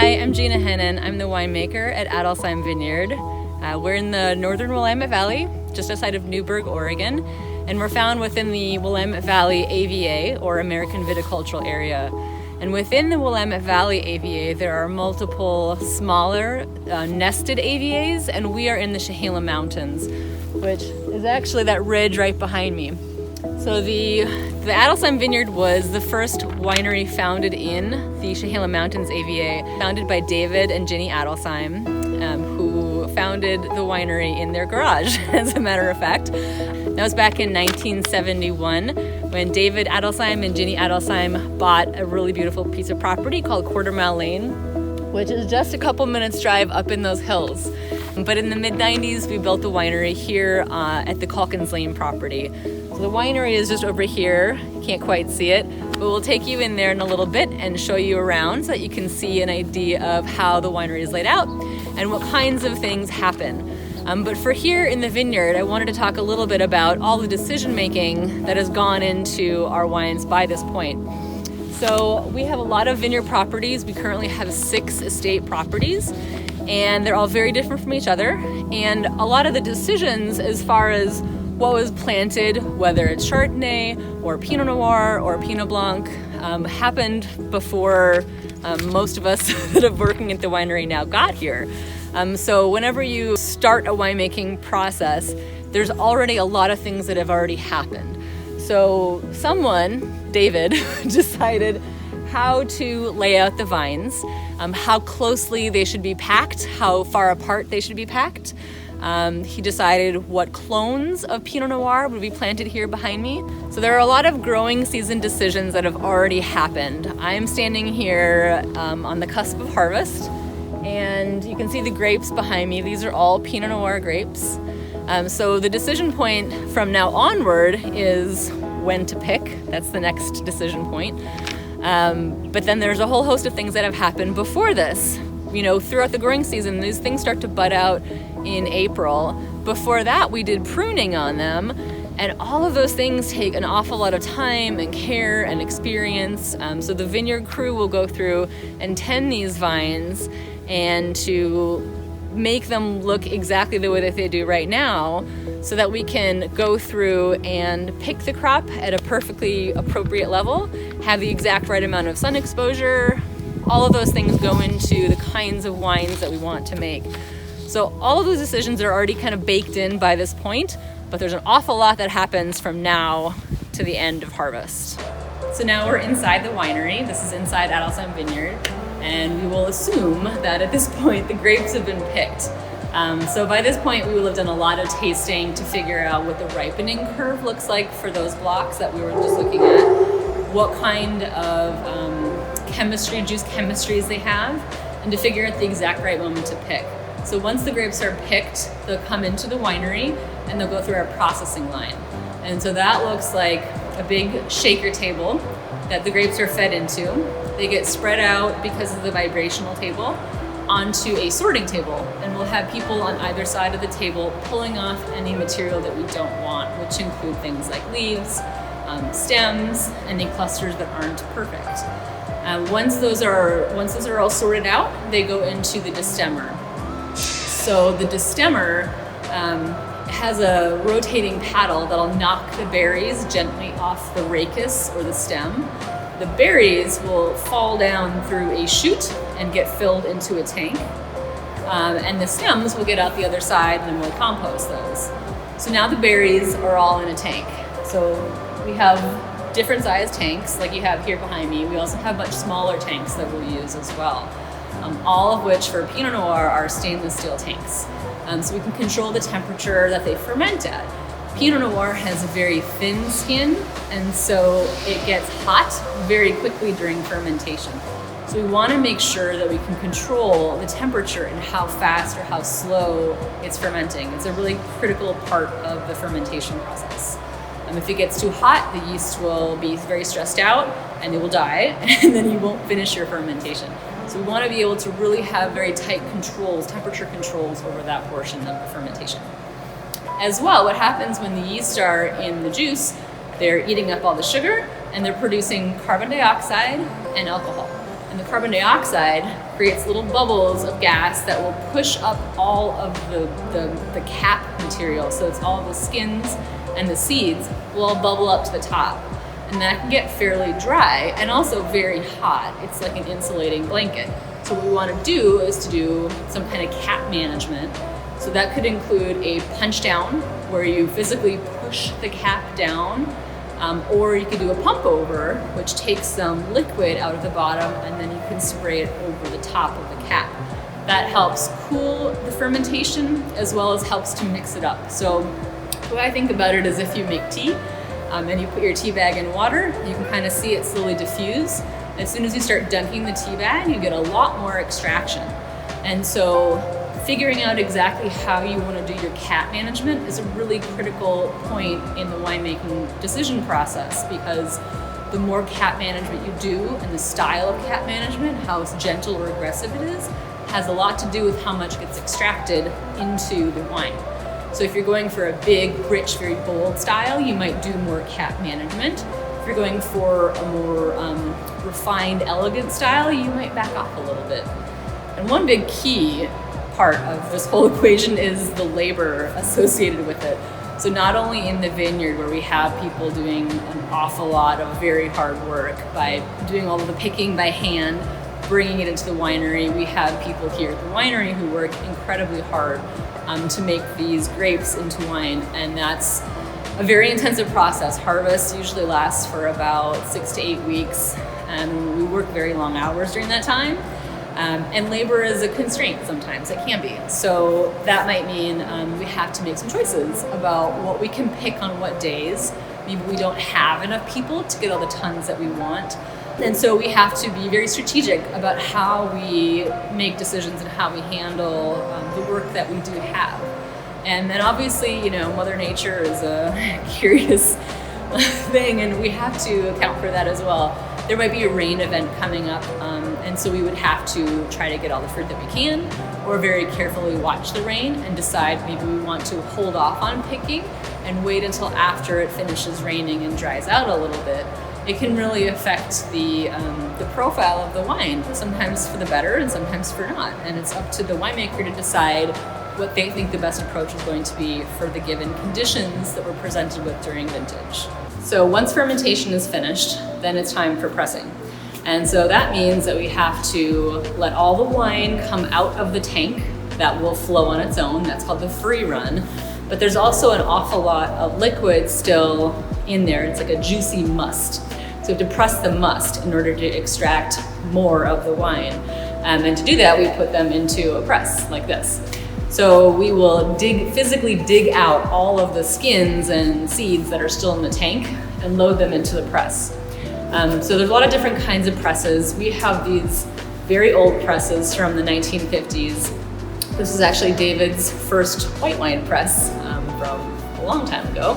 Hi, I'm Gina Hennen. I'm the winemaker at Adelsheim Vineyard. We're in the northern Willamette Valley, just outside of Newberg, Oregon, and we're found within the Willamette Valley AVA, or American Viticultural Area. And within the Willamette Valley AVA, there are multiple smaller nested AVAs, and we are in the Chehalem Mountains, which is actually that ridge right behind me. So the Adelsheim Vineyard was the first winery founded in the Chehalem Mountains AVA, founded by David and Gina Adelsheim, who founded the winery in their garage, as a matter of fact. That was back in 1971 when David Adelsheim and Gina Adelsheim bought a really beautiful piece of property called Quarter Mile Lane, which is just a couple minutes drive up in those hills. But in the mid-90s, we built the winery here at the Calkins Lane property. So the winery is just over here. You can't quite see it, but we'll take you in there in a little bit and show you around so that you can see an idea of how the winery is laid out and what kinds of things happen. But for here in the vineyard, I wanted to talk a little bit about all the decision making that has gone into our wines by this point. So we have a lot of vineyard properties. We currently have 6 estate properties, and they're all very different from each other. And a lot of the decisions as far as what was planted, whether it's Chardonnay or Pinot Noir or Pinot Blanc, happened before most of us that are working at the winery now got here. So whenever you start a winemaking process, there's already a lot of things that have already happened. So someone, David, decided how to lay out the vines, how closely they should be packed, how far apart they should be packed. He decided what clones of Pinot Noir would be planted here behind me. So there are a lot of growing season decisions that have already happened. I'm standing here on the cusp of harvest, and you can see the grapes behind me. These are all Pinot Noir grapes. So the decision point from now onward is when to pick. That's the next decision point. But then there's a whole host of things that have happened before this. You know, throughout the growing season, these things start to bud out in April. Before that, we did pruning on them, and all of those things take an awful lot of time and care and experience. So the vineyard crew will go through and tend these vines and to make them look exactly the way that they do right now, so that we can go through and pick the crop at a perfectly appropriate level, have the exact right amount of sun exposure. All of those things go into the kinds of wines that we want to make. So all of those decisions are already kind of baked in by this point, but there's an awful lot that happens from now to the end of harvest. So now we're inside the winery. This is inside Adelsheim Vineyard, and we will assume that at this point the grapes have been picked. So by this point we will have done a lot of tasting to figure out what the ripening curve looks like for those blocks that we were just looking at, what kind of chemistry, juice chemistries they have, and to figure out the exact right moment to pick. So once the grapes are picked, they'll come into the winery and they'll go through our processing line. And so that looks like a big shaker table that the grapes are fed into. They get spread out because of the vibrational table onto a sorting table, and we'll have people on either side of the table pulling off any material that we don't want, which include things like leaves, stems, any clusters that aren't perfect. Once those are all sorted out, they go into the destemmer. So the destemmer has a rotating paddle that'll knock the berries gently off the rachis or the stem. The berries will fall down through a chute and get filled into a tank. And the stems will get out the other side, and then we'll compost those. So now the berries are all in a tank. So we have different sized tanks like you have here behind me. We also have much smaller tanks that we'll use as well. All of which for Pinot Noir are stainless steel tanks. So we can control the temperature that they ferment at. Pinot Noir has a very thin skin, and so it gets hot very quickly during fermentation. So we want to make sure that we can control the temperature and how fast or how slow it's fermenting. It's a really critical part of the fermentation process. If it gets too hot, the yeast will be very stressed out and they will die, and then you won't finish your fermentation. So we want to be able to really have very tight controls, temperature controls over that portion of the fermentation. As well, what happens when the yeast are in the juice, they're eating up all the sugar and they're producing carbon dioxide and alcohol. And And the carbon dioxide creates little bubbles of gas that will push up all of the cap material. So it's all the skins and the seeds will all bubble up to the top. And that can get fairly dry and also very hot. It's like an insulating blanket. So what we want to do is to do some kind of cap management. So that could include a punch down, where you physically push the cap down, or you could do a pump over, which takes some liquid out of the bottom and then you can spray it over the top of the cap. That helps cool the fermentation as well as helps to mix it up. So the way I think about it is if you make tea and you put your tea bag in water, you can kind of see it slowly diffuse. As soon as you start dunking the tea bag, you get a lot more extraction. And so figuring out exactly how you want to do your cap management is a really critical point in the winemaking decision process, because the more cap management you do and the style of cap management, how gentle or aggressive it is, has a lot to do with how much gets extracted into the wine. So if you're going for a big, rich, very bold style, you might do more cap management. If you're going for a more refined, elegant style, you might back off a little bit. And one big key part of this whole equation is the labor associated with it. So not only in the vineyard, where we have people doing an awful lot of very hard work by doing all of the picking by hand, bringing it into the winery, we have people here at the winery who work incredibly hard to make these grapes into wine, and that's a very intensive process. Harvest usually lasts for about 6 to 8 weeks, and we work very long hours during that time. And labor is a constraint sometimes, it can be. So that might mean we have to make some choices about what we can pick on what days. Maybe we don't have enough people to get all the tons that we want. And so we have to be very strategic about how we make decisions and how we handle the work that we do have. And then obviously, Mother Nature is a curious thing, and we have to account for that as well. There might be a rain event coming up, and so we would have to try to get all the fruit that we can, or very carefully watch the rain and decide maybe we want to hold off on picking and wait until after it finishes raining and dries out a little bit. It can really affect the profile of the wine, sometimes for the better and sometimes for not. And it's up to the winemaker to decide what they think the best approach is going to be for the given conditions that we're presented with during vintage. So once fermentation is finished, then it's time for pressing. And so that means that we have to let all the wine come out of the tank. That will flow on its own. That's called the free run. But there's also an awful lot of liquid still in there. It's like a juicy must. So we have to press the must in order to extract more of the wine. And to do that, we put them into a press like this. So we will physically dig out all of the skins and seeds that are still in the tank and load them into the press. So there's a lot of different kinds of presses. We have these very old presses from the 1950s. This is actually David's first white wine press from a long time ago.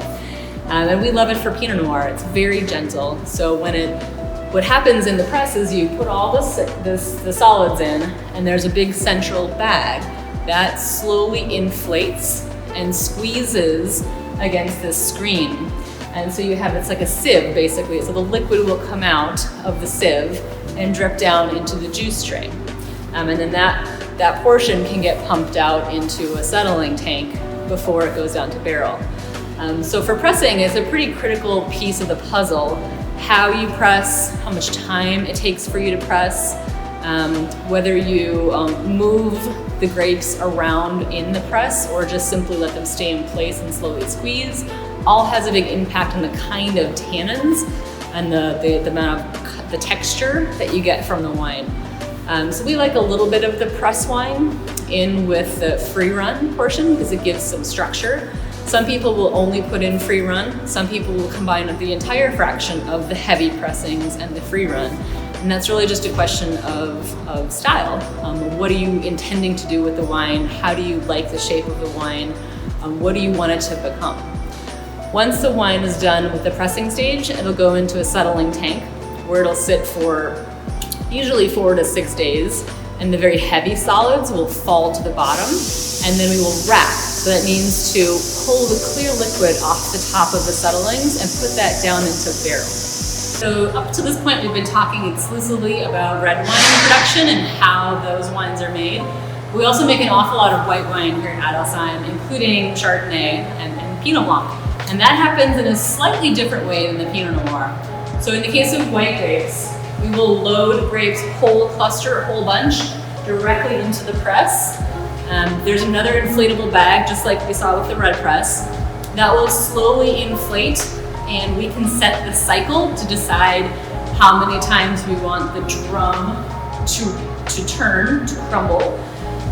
And we love it for Pinot Noir. It's very gentle. So what happens in the press is you put all the solids in, and there's a big central bag that slowly inflates and squeezes against this screen. And so it's like a sieve, basically. So the liquid will come out of the sieve and drip down into the juice tray. And then that portion can get pumped out into a settling tank before it goes down to barrel. So for pressing, it's a pretty critical piece of the puzzle. How you press, how much time it takes for you to press, whether you move the grapes around in the press or just simply let them stay in place and slowly squeeze, all has a big impact on the kind of tannins and the amount of the texture that you get from the wine. So we like a little bit of the press wine in with the free run portion because it gives some structure. Some people will only put in free run. Some people will combine the entire fraction of the heavy pressings and the free run. And that's really just a question of style. What are you intending to do with the wine? How do you like the shape of the wine? What do you want it to become? Once the wine is done with the pressing stage, it'll go into a settling tank where it'll sit for usually 4 to 6 days. And the very heavy solids will fall to the bottom, and then we will rack. So that means to pull the clear liquid off the top of the settlings and put that down into barrel. So up to this point, we've been talking exclusively about red wine production and how those wines are made. We also make an awful lot of white wine here at Adelsheim, including Chardonnay and Pinot Blanc. And that happens in a slightly different way than the Pinot Noir. So in the case of white grapes, we will load grapes whole cluster, whole bunch, directly into the press. There's another inflatable bag, just like we saw with the red press, that will slowly inflate, and we can set the cycle to decide how many times we want the drum to turn, to crumble,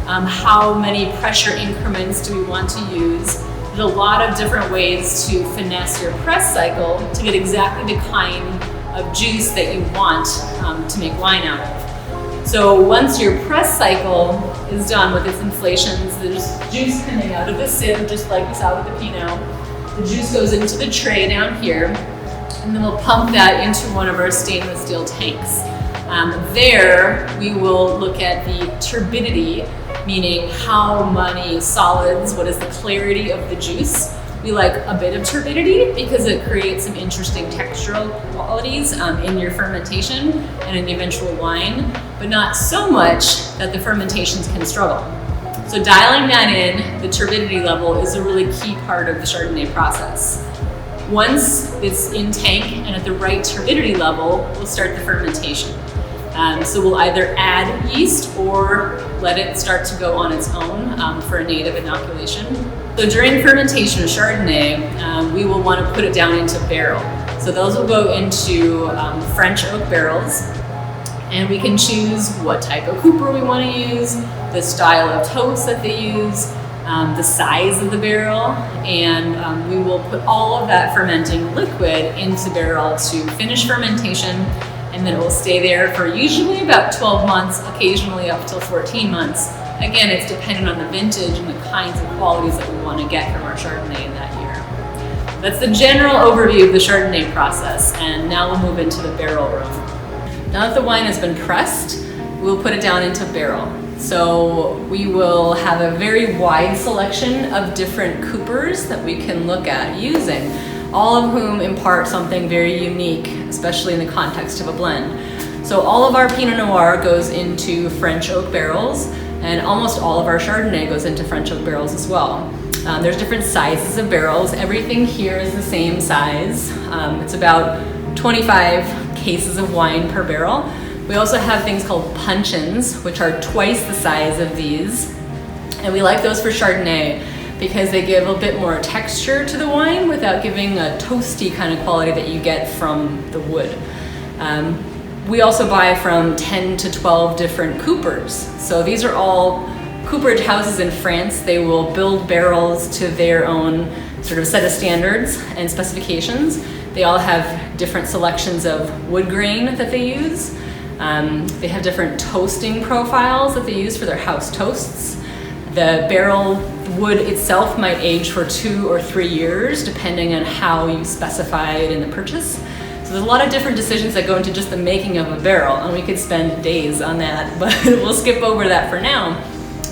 how many pressure increments do we want to use. There's a lot of different ways to finesse your press cycle to get exactly the kind of juice that you want to make wine out of. So once your press cycle is done with its inflations, there's juice coming out of the sieve, just like we saw with the Pinot. The juice goes into the tray down here, and then we'll pump that into one of our stainless steel tanks. There, we will look at the turbidity, meaning how many solids, what is the clarity of the juice. We like a bit of turbidity because it creates some interesting textural qualities in your fermentation and in the eventual wine, but not so much that the fermentations can struggle. So dialing that in, the turbidity level is a really key part of the Chardonnay process. Once it's in tank and at the right turbidity level, we'll start the fermentation. So we'll either add yeast or let it start to go on its own for a native inoculation. So during fermentation of Chardonnay, we will want to put it down into barrel. So those will go into French oak barrels, and we can choose what type of cooper we want to use, the style of toast that they use, the size of the barrel, and we will put all of that fermenting liquid into barrel to finish fermentation, and then it will stay there for usually about 12 months, occasionally up till 14 months. Again, it's dependent on the vintage and the kinds of qualities that we want to get from our Chardonnay in that year. That's the general overview of the Chardonnay process, and now we'll move into the barrel room. Now that the wine has been pressed, we'll put it down into barrel. So we will have a very wide selection of different coopers that we can look at using, all of whom impart something very unique, especially in the context of a blend. So all of our Pinot Noir goes into French oak barrels, and almost all of our Chardonnay goes into French oak barrels as well. There's different sizes of barrels. Everything here is the same size. It's about 25 cases of wine per barrel. We also have things called puncheons, which are twice the size of these. And we like those for Chardonnay because they give a bit more texture to the wine without giving a toasty kind of quality that you get from the wood. We also buy from 10 to 12 different coopers. So these are all cooperage houses in France. They will build barrels to their own sort of set of standards and specifications. They all have different selections of wood grain that they use. They have different toasting profiles that they use for their house toasts. The barrel wood itself might age for 2 or 3 years, depending on how you specify it in the purchase. So there's a lot of different decisions that go into just the making of a barrel, and we could spend days on that, but we'll skip over that for now.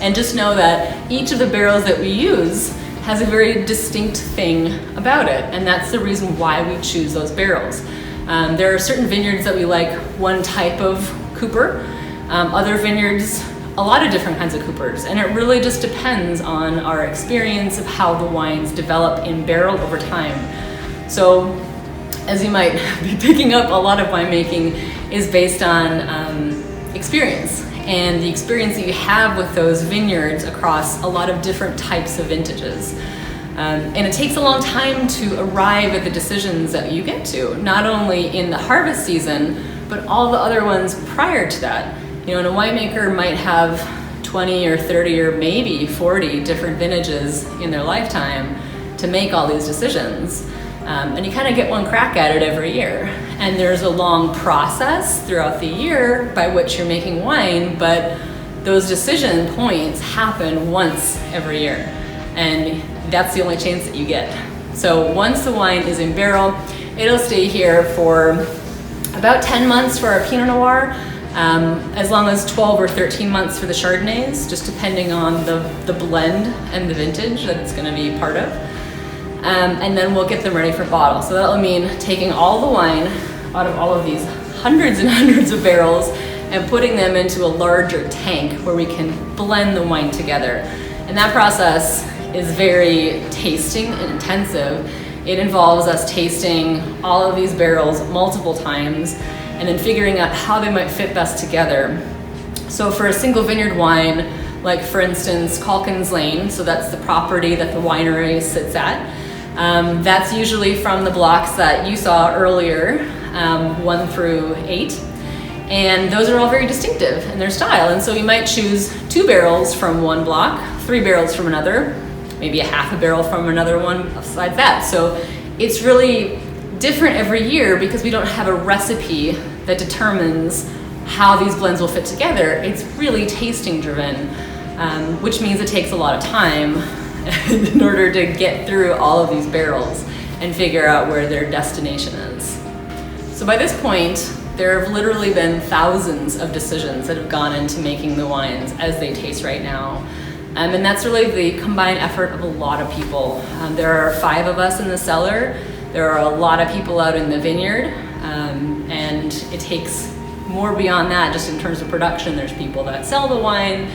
And just know that each of the barrels that we use has a very distinct thing about it, and that's the reason why we choose those barrels. There are certain vineyards that we like one type of cooper, other vineyards a lot of different kinds of coopers, and it really just depends on our experience of how the wines develop in barrel over time. So as you might be picking up, a lot of winemaking is based on experience, and the experience that you have with those vineyards across a lot of different types of vintages. And it takes a long time to arrive at the decisions that you get to, not only in the harvest season, but all the other ones prior to that. You know, and a winemaker might have 20 or 30 or maybe 40 different vintages in their lifetime to make all these decisions. And you kind of get one crack at it every year. And there's a long process throughout the year by which you're making wine, but those decision points happen once every year. And that's the only chance that you get. So once the wine is in barrel, it'll stay here for about 10 months for our Pinot Noir, as long as 12 or 13 months for the Chardonnays, just depending on the blend and the vintage that it's gonna be part of. And then we'll get them ready for bottle. So that'll mean taking all the wine, out of all of these hundreds and hundreds of barrels and putting them into a larger tank where we can blend the wine together. And that process is very tasting and intensive. It involves us tasting all of these barrels multiple times and then figuring out how they might fit best together. So for a single vineyard wine, like for instance, Calkins Lane, so that's the property that the winery sits at, that's usually from the blocks that you saw earlier, 1 through 8. And those are all very distinctive in their style. And so we might choose 2 barrels from one block, 3 barrels from another, maybe a half a barrel from another one besides that. So it's really different every year because we don't have a recipe that determines how these blends will fit together. It's really tasting driven, which means it takes a lot of time in order to get through all of these barrels and figure out where their destination is. So by this point, there have literally been thousands of decisions that have gone into making the wines as they taste right now. And that's really the combined effort of a lot of people. There are 5 of us in the cellar. There are a lot of people out in the vineyard. And it takes more beyond that, just in terms of production. There's people that sell the wine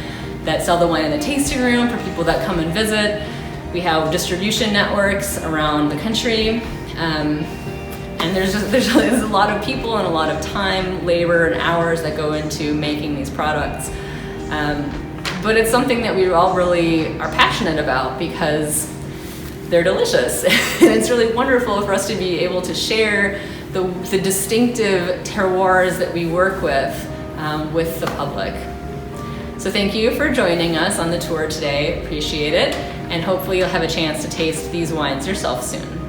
in the tasting room for people that come and visit. We have distribution networks around the country. And there's a lot of people and a lot of time, labor, and hours that go into making these products. But it's something that we all really are passionate about because they're delicious. And it's really wonderful for us to be able to share the distinctive terroirs that we work with the public. So thank you for joining us on the tour today. Appreciate it. And hopefully you'll have a chance to taste these wines yourself soon.